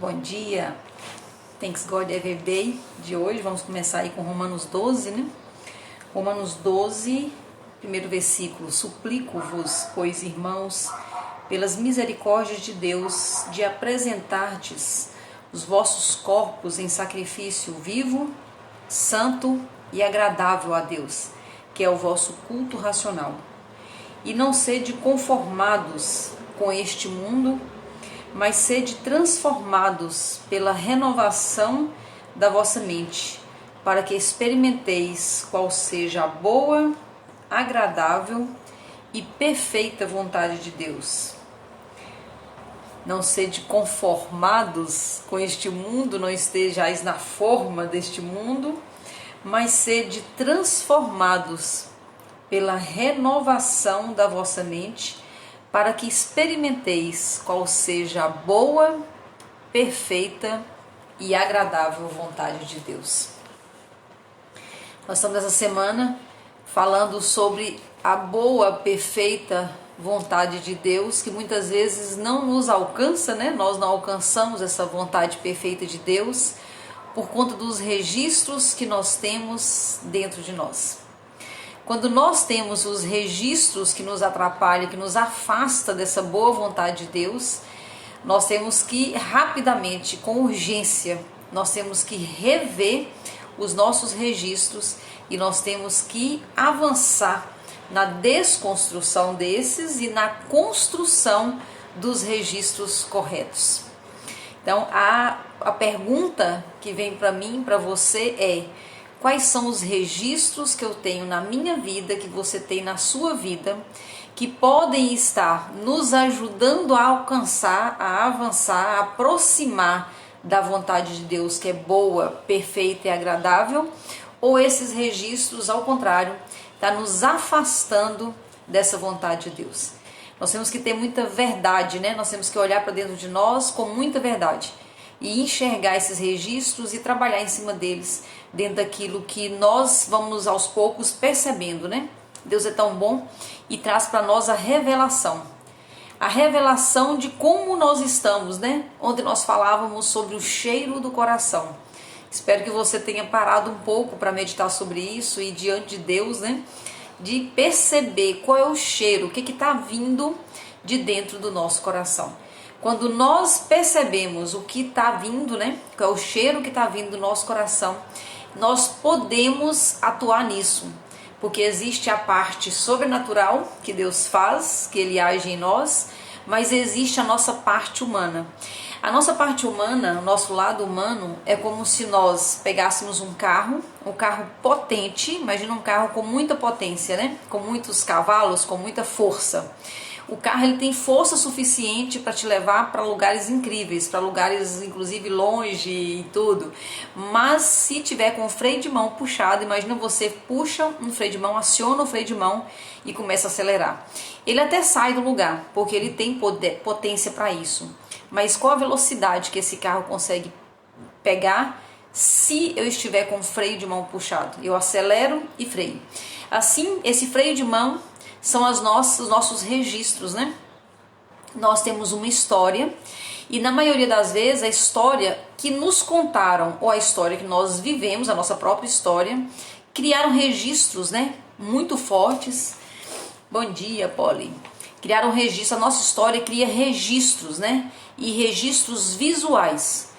Bom dia, Thanks God Every Day de hoje. Vamos começar aí com Romanos 12, né? Romanos 12, primeiro versículo. Suplico-vos, pois, irmãos, pelas misericórdias de Deus, de apresentardes os vossos corpos em sacrifício vivo, santo e agradável a Deus, que é o vosso culto racional. E não sede conformados com este mundo, mas sede transformados pela renovação da vossa mente, para que experimenteis qual seja a boa, agradável e perfeita vontade de Deus. Não sede conformados com este mundo, não estejais na forma deste mundo, mas sede transformados pela renovação da vossa mente, para que experimenteis qual seja a boa, perfeita e agradável vontade de Deus. Nós estamos essa semana falando sobre a boa, perfeita vontade de Deus, que muitas vezes não nos alcança, né? Nós não alcançamos essa vontade perfeita de Deus por conta dos registros que nós temos dentro de nós. Quando nós temos os registros que nos atrapalham, que nos afasta dessa boa vontade de Deus, nós temos que rapidamente, com urgência, nós temos que rever os nossos registros e nós temos que avançar na desconstrução desses e na construção dos registros corretos. Então, a pergunta que vem para mim, para você é: quais são os registros que eu tenho na minha vida, que você tem na sua vida, que podem estar nos ajudando a alcançar, a avançar, a aproximar da vontade de Deus, que é boa, perfeita e agradável? Ou esses registros, ao contrário, está nos afastando dessa vontade de Deus? Nós temos que ter muita verdade, né? Nós temos que olhar para dentro de nós com muita verdade e enxergar esses registros e trabalhar em cima deles, dentro daquilo que nós vamos aos poucos percebendo, né? Deus é tão bom e traz para nós a revelação de como nós estamos, né? Ontem nós falávamos sobre o cheiro do coração. Espero que você tenha parado um pouco para meditar sobre isso e diante de Deus, né? De perceber qual é o cheiro, o que está vindo de dentro do nosso coração. Quando nós percebemos o que está vindo, né? Qual é o cheiro que está vindo do nosso coração, nós podemos atuar nisso, porque existe a parte sobrenatural que Deus faz, que Ele age em nós, mas existe a nossa parte humana. A nossa parte humana, o nosso lado humano, é como se nós pegássemos um carro potente, imagina um carro com muita potência, né? Com muitos cavalos, com muita força. O carro ele tem força suficiente para te levar para lugares incríveis, para lugares inclusive longe e tudo. Mas se tiver com o freio de mão puxado, imagina você puxa um freio de mão, aciona o freio de mão e começa a acelerar. Ele até sai do lugar, porque ele tem potência para isso. Mas qual a velocidade que esse carro consegue pegar se eu estiver com o freio de mão puxado? Eu acelero e freio. Assim, esse freio de mão são os nossos registros, né? Nós temos uma história e na maioria das vezes a história que nos contaram ou a história que nós vivemos, a nossa própria história, criaram registros, né? Muito fortes. Bom dia, Polly. Criaram registros, a nossa história cria registros, né? E registros visuais.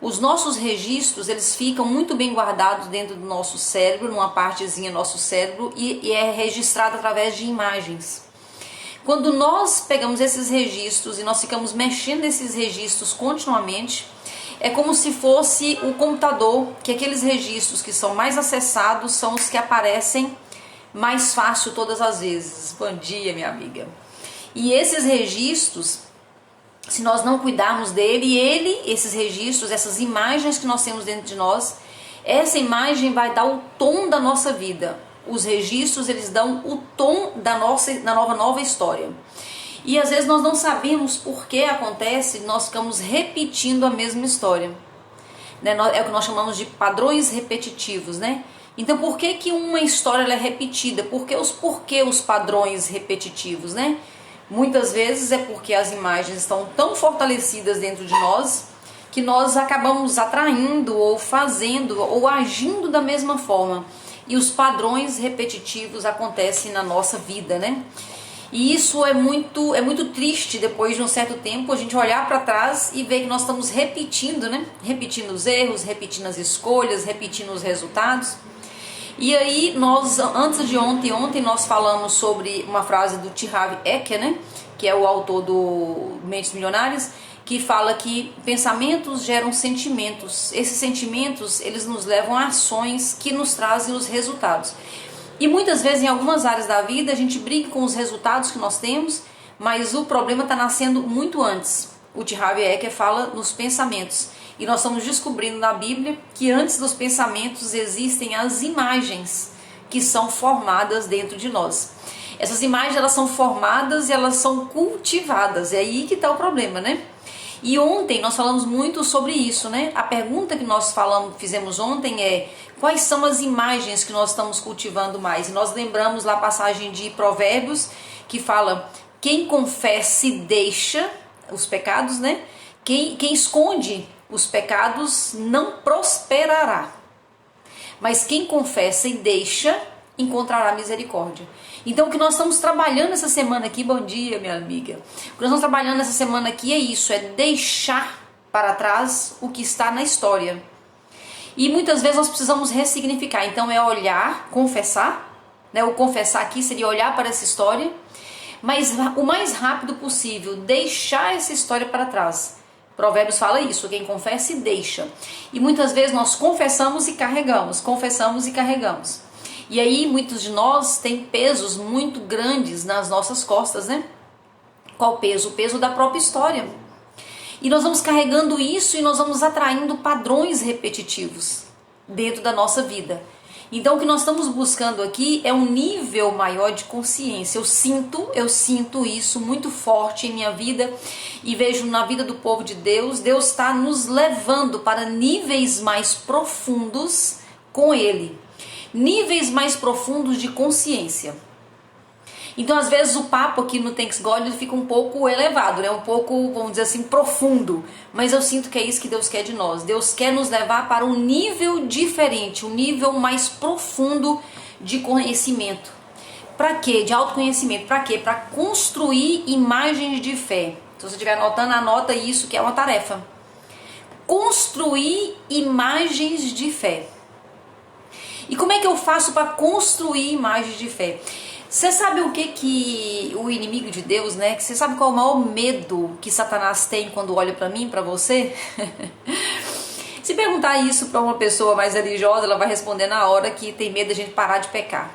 Os nossos registros, eles ficam muito bem guardados dentro do nosso cérebro, numa partezinha do nosso cérebro, e é registrado através de imagens. Quando nós pegamos esses registros e nós ficamos mexendo nesses registros continuamente, é como se fosse o computador, que aqueles registros que são mais acessados são os que aparecem mais fácil todas as vezes. Bom dia, minha amiga. E esses registros, se nós não cuidarmos dele, esses registros, essas imagens que nós temos dentro de nós, essa imagem vai dar o tom da nossa vida. Os registros, eles dão o tom da nova história. E às vezes nós não sabemos por que acontece, nós ficamos repetindo a mesma história. É o que nós chamamos de padrões repetitivos, né? Então por que uma história ela é repetida? Por que os padrões repetitivos, né? Muitas vezes é porque as imagens estão tão fortalecidas dentro de nós que nós acabamos atraindo ou fazendo ou agindo da mesma forma. E os padrões repetitivos acontecem na nossa vida, né? E isso é muito triste depois de um certo tempo a gente olhar para trás e ver que nós estamos repetindo, né? Repetindo os erros, repetindo as escolhas, repetindo os resultados. E aí nós, antes de ontem nós falamos sobre uma frase do T. Harv Eker, né? Que é o autor do Mentes Milionárias, que fala que pensamentos geram sentimentos. Esses sentimentos, eles nos levam a ações que nos trazem os resultados. E muitas vezes em algumas áreas da vida a gente briga com os resultados que nós temos, mas o problema está nascendo muito antes. O T. Harv Eker fala nos pensamentos. E nós estamos descobrindo na Bíblia que antes dos pensamentos existem as imagens que são formadas dentro de nós. Essas imagens, elas são formadas e elas são cultivadas. É aí que está o problema, né? E ontem nós falamos muito sobre isso, né? A pergunta que nós fizemos ontem é: quais são as imagens que nós estamos cultivando mais? E nós lembramos lá a passagem de Provérbios que fala: quem confessa e deixa os pecados, né? Quem esconde os pecados não prosperará. Mas quem confessa e deixa encontrará misericórdia. Então o que nós estamos trabalhando essa semana aqui, bom dia minha amiga, o que nós estamos trabalhando essa semana aqui é isso, é deixar para trás o que está na história. E muitas vezes nós precisamos ressignificar, então é olhar, confessar, né? O confessar aqui seria olhar para essa história, mas o mais rápido possível, deixar essa história para trás. Provérbios fala isso, quem confessa e deixa. E muitas vezes nós confessamos e carregamos, confessamos e carregamos. E aí muitos de nós têm pesos muito grandes nas nossas costas, né? Qual peso? O peso da própria história. E nós vamos carregando isso e nós vamos atraindo padrões repetitivos dentro da nossa vida. Então o que nós estamos buscando aqui é um nível maior de consciência. Eu sinto isso muito forte em minha vida e vejo na vida do povo de Deus. Deus está nos levando para níveis mais profundos com Ele. Níveis mais profundos de consciência. Então às vezes o papo aqui no Thanks God fica um pouco elevado, né? Um pouco, vamos dizer assim, profundo. Mas eu sinto que é isso que Deus quer de nós. Deus quer nos levar para um nível diferente, um nível mais profundo de conhecimento. Para quê? De autoconhecimento. Para quê? Para construir imagens de fé. Se você estiver anotando, anota isso que é uma tarefa. Construir imagens de fé. E como é que eu faço para construir imagens de fé? Você sabe o que o inimigo de Deus, né? Você sabe qual é o maior medo que Satanás tem quando olha para mim, para você? Se perguntar isso para uma pessoa mais religiosa, ela vai responder na hora que tem medo de a gente parar de pecar.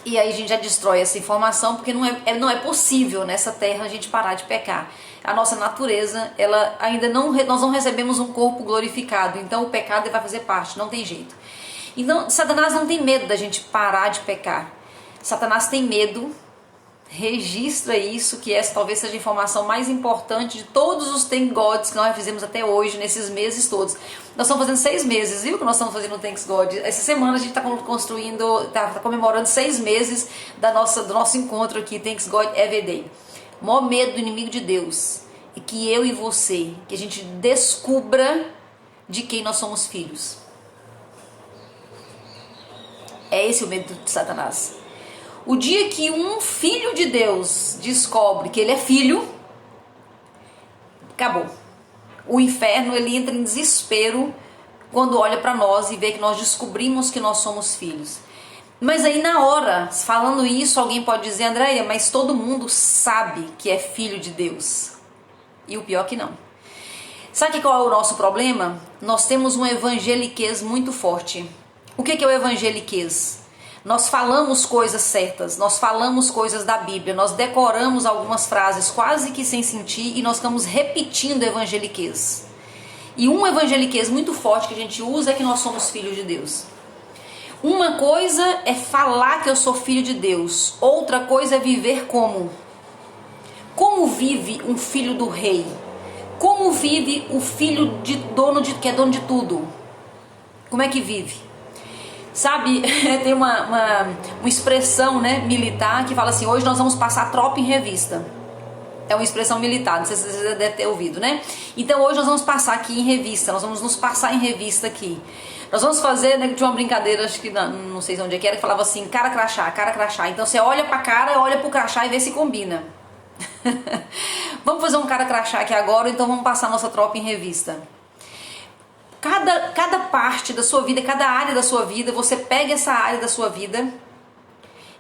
E aí a gente já destrói essa informação, porque não é possível nessa terra a gente parar de pecar. A nossa natureza, ela ainda nós não recebemos um corpo glorificado, então o pecado vai fazer parte, não tem jeito. Então Satanás não tem medo da gente parar de pecar. Satanás tem medo, registra isso, que essa talvez seja a informação mais importante de todos os Thank Gods que nós fizemos até hoje, nesses meses todos. Nós estamos fazendo 6 meses, viu, que nós estamos fazendo o Thanks God. Essa semana a gente está está comemorando 6 meses do nosso encontro aqui, Thanks God Everyday. O maior medo do inimigo de Deus é que eu e você, que a gente descubra de quem nós somos filhos. É esse o medo de Satanás. O dia que um filho de Deus descobre que ele é filho, acabou. O inferno, ele entra em desespero quando olha para nós e vê que nós descobrimos que nós somos filhos. Mas aí na hora, falando isso, alguém pode dizer: Andréia, mas todo mundo sabe que é filho de Deus. E o pior é que não. Sabe qual é o nosso problema? Nós temos um evangeliquez muito forte. O que é o evangeliquez? Nós falamos coisas certas, nós falamos coisas da Bíblia, nós decoramos algumas frases quase que sem sentir e nós ficamos repetindo evangeliquez. E um evangeliquez muito forte que a gente usa é que nós somos filhos de Deus. Uma coisa é falar que eu sou filho de Deus, outra coisa é viver como. Como vive um filho do rei? Como vive o filho que é dono de tudo? Como é que vive? Sabe, tem uma expressão, né, militar que fala assim: hoje nós vamos passar a tropa em revista. É uma expressão militar, não sei se você deve ter ouvido, né? Então hoje nós vamos passar aqui em revista, nós vamos nos passar em revista aqui. Nós vamos fazer, né, de uma brincadeira, acho que não sei onde é que era, que falava assim, cara crachá, cara crachá. Então você olha pra cara, olha pro crachá e vê se combina. Vamos fazer um cara crachá aqui agora, então vamos passar nossa tropa em revista. Cada parte da sua vida, cada área da sua vida, você pega essa área da sua vida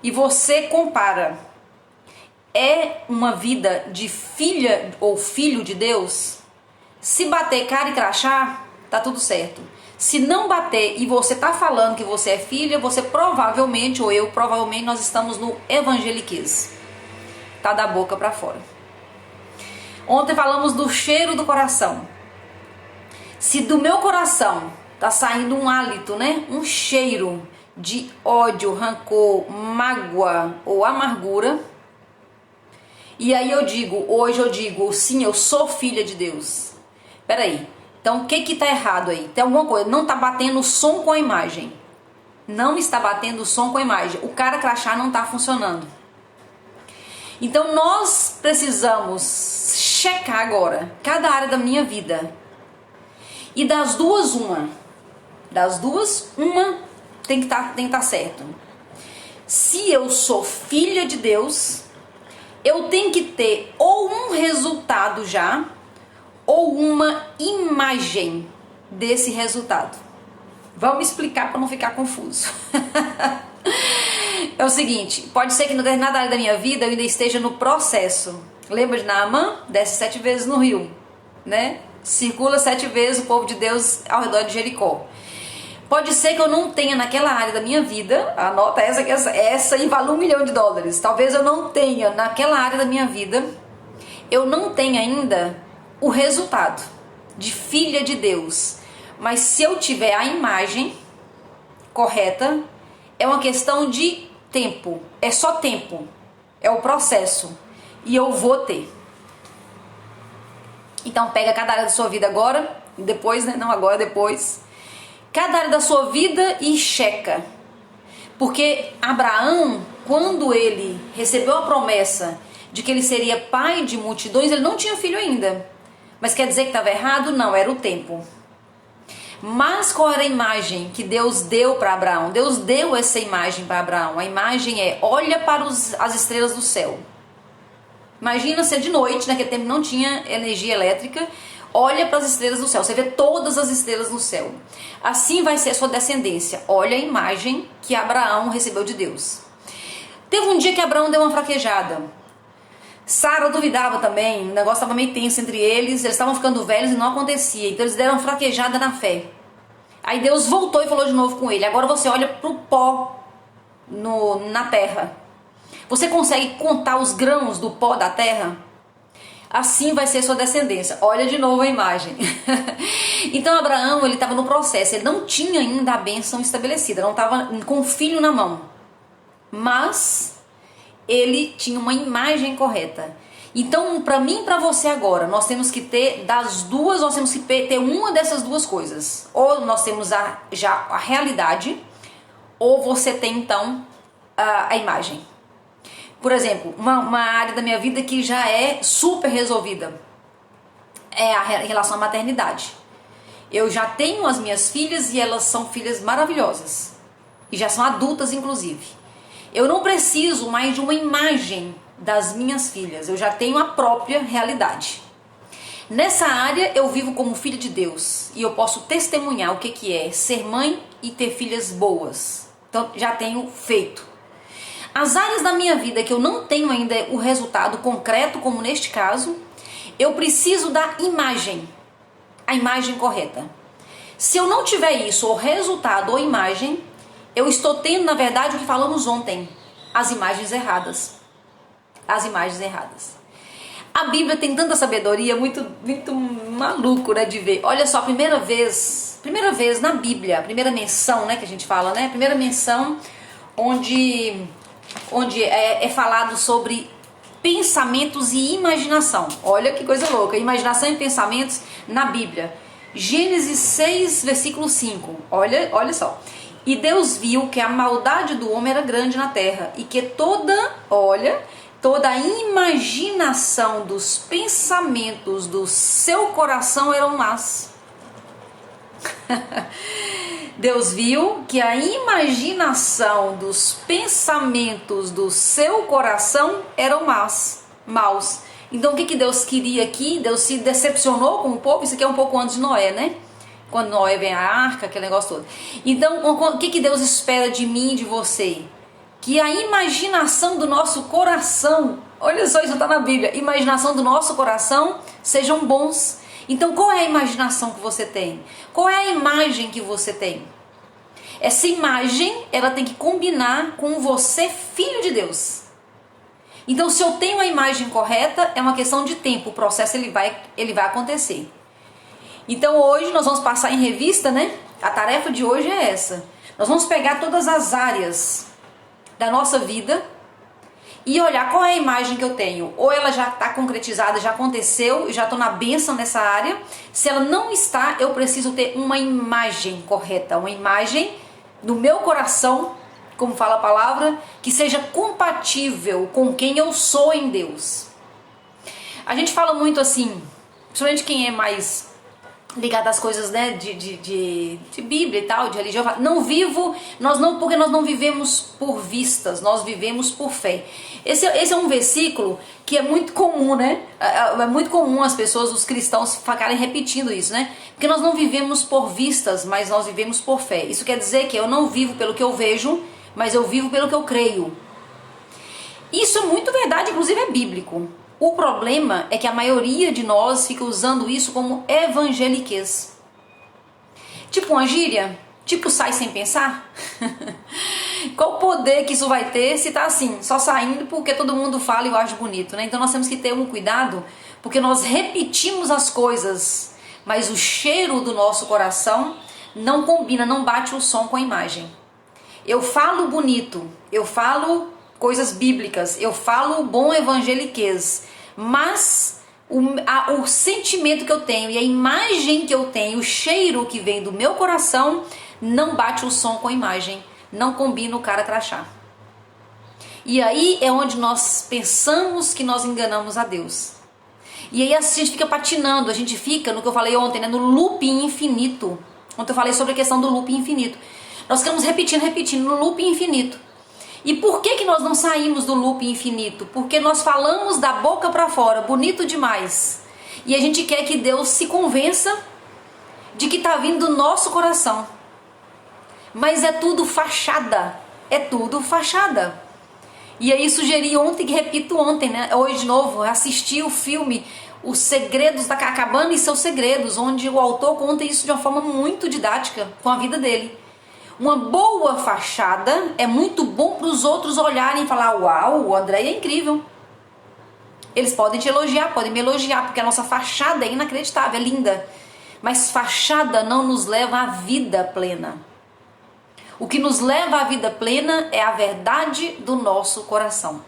e você compara. É uma vida de filha ou filho de Deus? Se bater cara e crachá, tá tudo certo. Se não bater e você tá falando que você é filha, você provavelmente, ou eu provavelmente, nós estamos no evangeliquez. Tá da boca para fora. Ontem falamos do cheiro do coração. Se do meu coração tá saindo um hálito, né? Um cheiro de ódio, rancor, mágoa ou amargura, e aí hoje eu digo, sim, eu sou filha de Deus. Peraí, então o que tá errado aí? Tem alguma coisa, não tá batendo o som com a imagem. Não está batendo o som com a imagem. O cara crachá não tá funcionando. Então nós precisamos checar agora cada área da minha vida. E das duas, uma tem que estar certo. Se eu sou filha de Deus, eu tenho que ter ou um resultado já, ou uma imagem desse resultado. Vamos explicar para não ficar confuso. É o seguinte, pode ser que em determinada área da minha vida eu ainda esteja no processo. Lembra de Naamã? Desce 7 vezes no rio, né? Circula 7 vezes o povo de Deus ao redor de Jericó. Pode ser que eu não tenha naquela área da minha vida, anota essa e vale $1 milhão. Talvez eu não tenha naquela área da minha vida, eu não tenha ainda o resultado de filha de Deus. Mas se eu tiver a imagem correta, é uma questão de tempo, é só tempo, é o processo, e eu vou ter. Então pega cada área da sua vida agora, depois, né? Não agora, depois. Cada área da sua vida e checa. Porque Abraão, quando ele recebeu a promessa de que ele seria pai de multidões, ele não tinha filho ainda. Mas quer dizer que estava errado? Não, era o tempo. Mas qual era a imagem que Deus deu para Abraão? Deus deu essa imagem para Abraão. A imagem é, olha para as estrelas do céu. Imagina se de noite, naquele tempo não tinha energia elétrica, olha para as estrelas do céu, você vê todas as estrelas no céu. Assim vai ser a sua descendência. Olha a imagem que Abraão recebeu de Deus. Teve um dia que Abraão deu uma fraquejada. Sara duvidava também, o negócio estava meio tenso entre eles estavam ficando velhos e não acontecia. Então eles deram uma fraquejada na fé. Aí Deus voltou e falou de novo com ele. Agora você olha para o pó na terra. Você consegue contar os grãos do pó da terra? Assim vai ser sua descendência. Olha de novo a imagem. Então Abraão, ele estava no processo. Ele não tinha ainda a bênção estabelecida. Não estava com o filho na mão. Mas ele tinha uma imagem correta. Então, para mim e para você agora, nós temos que ter das duas, nós temos que ter uma dessas duas coisas. Ou nós temos já a realidade, ou você tem então a imagem. Por exemplo, uma área da minha vida que já é super resolvida é em relação à maternidade. Eu já tenho as minhas filhas e elas são filhas maravilhosas. E já são adultas, inclusive. Eu não preciso mais de uma imagem das minhas filhas. Eu já tenho a própria realidade. Nessa área eu vivo como filha de Deus. E eu posso testemunhar o que é ser mãe e ter filhas boas. Então já tenho feito. As áreas da minha vida que eu não tenho ainda o resultado concreto, como neste caso, eu preciso da imagem, a imagem correta. Se eu não tiver isso, ou resultado ou imagem, eu estou tendo, na verdade, o que falamos ontem, as imagens erradas. As imagens erradas. A Bíblia tem tanta sabedoria, muito maluco, né, de ver. Olha só, a primeira vez na Bíblia, a primeira menção, né, que a gente fala, né, a primeira menção onde é falado sobre pensamentos e imaginação. Olha que coisa louca, imaginação e pensamentos na Bíblia. Gênesis 6, versículo 5, olha só. E Deus viu que a maldade do homem era grande na terra, e que toda toda a imaginação dos pensamentos do seu coração eram más. Deus viu que a imaginação dos pensamentos do seu coração eram maus. Então o que Deus queria aqui? Deus se decepcionou com o povo. Isso aqui é um pouco antes de Noé, né? Quando Noé vem a arca, aquele negócio todo. Então o que Deus espera de mim e de você? Que a imaginação do nosso coração, olha só, isso está na Bíblia, imaginação do nosso coração sejam bons. Então qual é a imaginação que você tem? Qual é a imagem que você tem? Essa imagem, ela tem que combinar com você, filho de Deus. Então se eu tenho a imagem correta, é uma questão de tempo, o processo ele vai acontecer. Então hoje nós vamos passar em revista, né? A tarefa de hoje é essa. Nós vamos pegar todas as áreas da nossa vida e olhar qual é a imagem que eu tenho. Ou ela já está concretizada, já aconteceu, eu já estou na bênção nessa área. Se ela não está, eu preciso ter uma imagem correta, uma imagem no meu coração, como fala a palavra, que seja compatível com quem eu sou em Deus. A gente fala muito assim, principalmente quem é mais ligado às coisas, né, de Bíblia e tal, de religião, porque nós não vivemos por vistas, nós vivemos por fé. Esse é um versículo que é muito comum, né? É muito comum as pessoas, os cristãos, ficarem repetindo isso, né? Porque nós não vivemos por vistas, mas nós vivemos por fé. Isso quer dizer que eu não vivo pelo que eu vejo, mas eu vivo pelo que eu creio. Isso é muito verdade, inclusive é bíblico. O problema é que a maioria de nós fica usando isso como evangeliquez. Tipo uma gíria? Tipo sai sem pensar? Qual o poder que isso vai ter se tá assim, só saindo porque todo mundo fala e eu acho bonito, né? Então nós temos que ter um cuidado, porque nós repetimos as coisas, mas o cheiro do nosso coração não combina, não bate o som com a imagem. Eu falo bonito, eu falo coisas bíblicas, eu falo bom evangeliquez, mas o sentimento que eu tenho e a imagem que eu tenho, o cheiro que vem do meu coração, não bate o som com a imagem, não combina o cara crachá. E aí é onde nós pensamos que nós enganamos a Deus. E aí a gente fica patinando, a gente fica, no que eu falei ontem, né, no looping infinito. Ontem eu falei sobre a questão do looping infinito. Nós ficamos repetindo no looping infinito. E por que nós não saímos do loop infinito? Porque nós falamos da boca para fora, bonito demais. E a gente quer que Deus se convença de que está vindo do nosso coração. Mas é tudo fachada. É tudo fachada. E aí sugeri ontem, que repito ontem, né? Hoje de novo, assisti o filme Os Segredos da Cabana e Seus Segredos, onde o autor conta isso de uma forma muito didática com a vida dele. Uma boa fachada é muito bom para os outros olharem e falar: uau, o André é incrível. Eles podem te elogiar, podem me elogiar, porque a nossa fachada é inacreditável, é linda. Mas fachada não nos leva à vida plena. O que nos leva à vida plena é a verdade do nosso coração.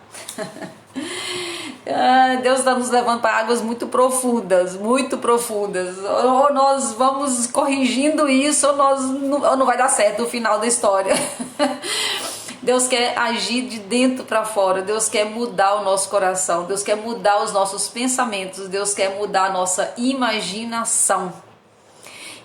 Deus está nos levando para águas muito profundas, muito profundas. Ou nós vamos corrigindo isso, ou não vai dar certo o final da história. Deus quer agir de dentro para fora. Deus quer mudar o nosso coração. Deus quer mudar os nossos pensamentos. Deus quer mudar a nossa imaginação.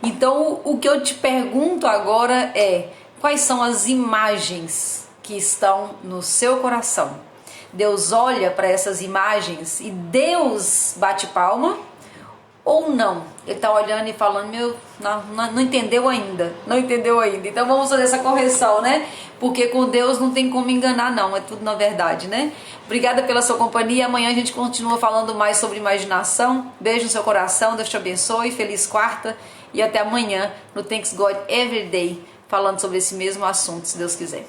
Então, o que eu te pergunto agora é: quais são as imagens que estão no seu coração? Deus olha para essas imagens e Deus bate palma ou não? Ele está olhando e falando: não entendeu ainda, não entendeu ainda. Então vamos fazer essa correção, né? Porque com Deus não tem como enganar não, é tudo na verdade, né? Obrigada pela sua companhia, amanhã a gente continua falando mais sobre imaginação. Beijo no seu coração, Deus te abençoe, feliz quarta e até amanhã no Thanks God Every Day, falando sobre esse mesmo assunto, se Deus quiser.